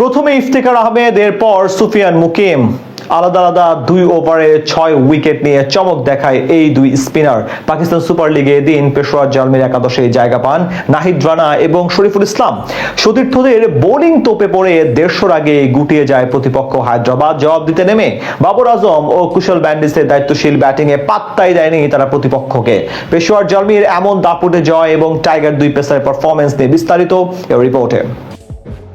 প্রথমে ইফতেখার আহমেদ, এরপর সুফিয়ান মুকিম। আলাদা আলাদা 2 ওভারে 6 উইকেট নিয়ে চমক দেখায় এই দুই স্পিনার। পাকিস্তান সুপার লিগে এদিন পেশোয়ার জালমির একাদশে জায়গা পান নাহিদ রানা এবং শরীফুল ইসলাম। সতীর্থদের বোলিং তোপে পড়ে 150 আগে গুটিয়ে যায় প্রতিপক্ষ হায়দ্রাবাদ। জবাব দিতে নেমে বাবর আজম ও কুশল মেন্ডিসের দায়িত্বশীল ব্যাটিংয়ে পাত্তাই দেয়নি তারা প্রতিপক্ষকে। পেশোয়ার জালমির এমন দাপুটে জয় এবং টাইগার দুই পেসারের পারফরমেন্স নিয়ে বিস্তারিত এই রিপোর্টে।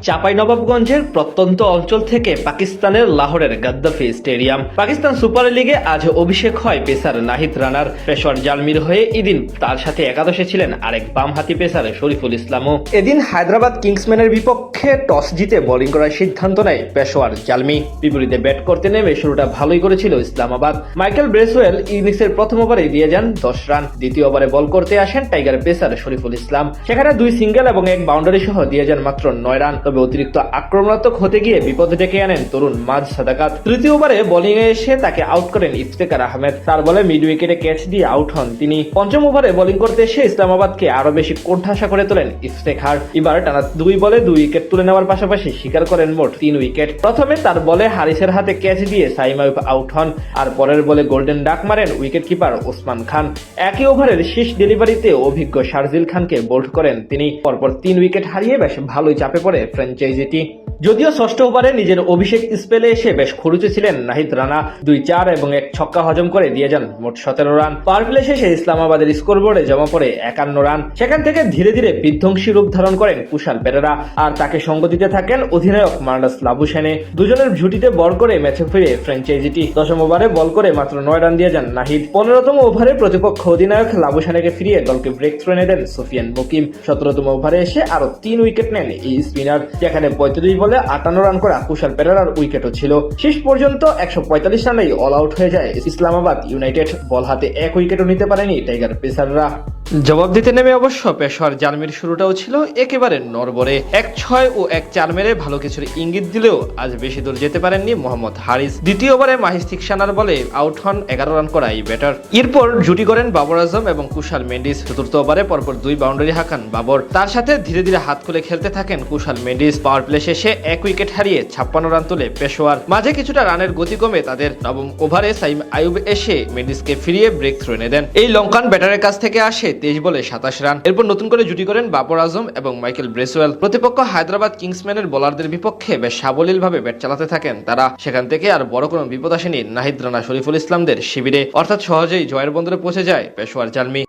চাঁপাইনবাবগঞ্জের প্রত্যন্ত অঞ্চল থেকে পাকিস্তানের লাহোরের গাদ্দাফি স্টেডিয়াম। পাকিস্তান সুপার লিগে আজ অভিষেক হয় পেসার নাহিদ রানার। পেশোয়ার জালমির হয়ে এদিন তার সাথে একাদশে ছিলেন আরেক বামহাতি পেসার শরীফুল ইসলামও। এদিন হায়দ্রাবাদ কিংসম্যানের বিপক্ষে টস জিতে বোলিং করার সিদ্ধান্ত নেয় পেশোয়ার জালমি। বিপরীতে ব্যাট করতে নেমে শুরুটা ভালোই করেছিল ইসলামাবাদ। মাইকেল ব্রেসওয়েল ইনিংসের প্রথম ওভারে দিয়ে যান 10 রান। দ্বিতীয় ওভারে বল করতে আসেন টাইগার পেসার শরীফুল ইসলাম। সেখানে 2 সিঙ্গেল এবং 1 বাউন্ডারি সহ দিয়ে যান মাত্র 9 রান। তবে অতিরিক্ত আক্রমণাত্মক হতে গিয়ে বিপদে ডেকে আনেন তরুণ মাঝ সাদাকাত। তৃতীয় ওভারে বোলিং এ এসে তাকে আউট করেন ইফতেখার আহমেদ। তার বলে মিড উইকেটে ক্যাচ দিয়ে আউট হন তিনি। পঞ্চম ওভারে বোলিং করতে এসে ইসলামাবাদকে আরো বেশি কোণঠাসা করে তোলেন ইফতেখার। এবার টানা 2 বলে 2 উইকেট তুলে নেওয়ার পাশাপাশি শিকার করেন মোট 3 উইকেট। প্রথমে তার বলে হারিসের হাতে ক্যাচ দিয়ে সাইম আইয়ুব আউট হন, আর পরের বলে গোল্ডেন ডাক মারেন উইকেট কিপার ওসমান খান। একই ওভারের শেষ ডেলিভারিতে অভিজ্ঞ শারজিল খানকে বোল্ড করেন তিনি। পরপর 3 উইকেট হারিয়ে বেশ ভালোই চাপে পড়ে ফ্র্যাঞ্চাইজিটি। যদিও ষষ্ঠ ওভারে নিজের অভিষেক স্পেলে এসে বেশ খরুচে ছিলেন নাহিদ রানা। 2-4 এবং 1 ছক্কা হজম করে দিয়ে যান মোট 17 রান। পাওয়ার প্লে শেষে ইসলামাবাদের স্কোরবোর্ডে জমা পড়ে 51 রান। সেখান থেকে ধীরে ধীরে বিধ্বংসী রূপ ধারণ করেন কুশাল পেরেরা, আর তাকে সঙ্গ দিতে থাকেন অধিনায়ক মার্নাস লাবুশেনে। দুজনের জুটিতে বল করে ম্যাচে ফিরে ফ্র্যাঞ্চাইজিটি। 10ম ওভারে বল করে মাত্র 9 রান দিয়ে যান নাহিদ। 15তম ওভারে প্রতিপক্ষ অধিনায়ক লাবুশেনেকে ফিরিয়ে দলকে ব্রেক থ্রু এনে দেন সুফিয়ান মুকিম। 17তম ওভারে এসে আরো 3 উইকেট নেন এই স্পিনার, যেখানে 35 বলে 58 রান করা কুশাল পেরেরার উইকেটও ছিল। শেষ পর্যন্ত 145 রানেই অল আউট হয়ে যায় ইসলামাবাদ ইউনাইটেড। বল হাতে 1 উইকেটও নিতে পারেনি টাইগার পেসাররা। জবাব দিতে নেমে অবশ্য পেশোয়ার জালমির শুরুটাও ছিল একেবারে নড়বড়ে। 1-6 ও 1-4 মেরে ভালো কিছুর ইঙ্গিত দিলেও আজ বেশি দূর যেতে পারেননি মোহাম্মদ হারিস। দ্বিতীয় ওভারে মাহিস থিকসানার বলে আউট হন 11 রান করা এই ব্যাটার। এরপর জুটি করেন বাবর আজম এবং কুশাল মেন্ডিস। চতুর্থ ওভারে পরপর 2 বাউন্ডারি হাঁকান বাবর। তার সাথে ধীরে ধীরে হাত খুলে খেলতে থাকেন কুশাল মেন্ডিস। পাওয়ার প্লে শেষে 1 উইকেট হারিয়ে 56 রান তোলে পেশোয়ার। মাঝে কিছুটা রানের গতি কমে তাদের 9ম ওভারে সাইম আইয়ুব এসে মেন্ডিসকে ফিরিয়ে ব্রেক থ্রু এনে দেন। এই লঙ্কান ব্যাটারের কাছ থেকে আসে 23 বলে 27 রান। এরপর নতুন করে জুটি করেন বাবর আজম এবং মাইকেল ব্রেসওয়েল। প্রতিপক্ষ হায়দ্রাবাদ কিংসম্যানের বোলারদের বিপক্ষে বেশ সাবলীলভাবে ব্যাট চালাতে থাকেন তারা। সেখান থেকে আর বড় কোনো বিপদ আসেনি নাহিদ রানা শরীফুল ইসলামদের শিবিরে, অর্থাৎ সহজেই জয়ের বন্দরে পৌঁছে যায় পেশোয়ার জালমি।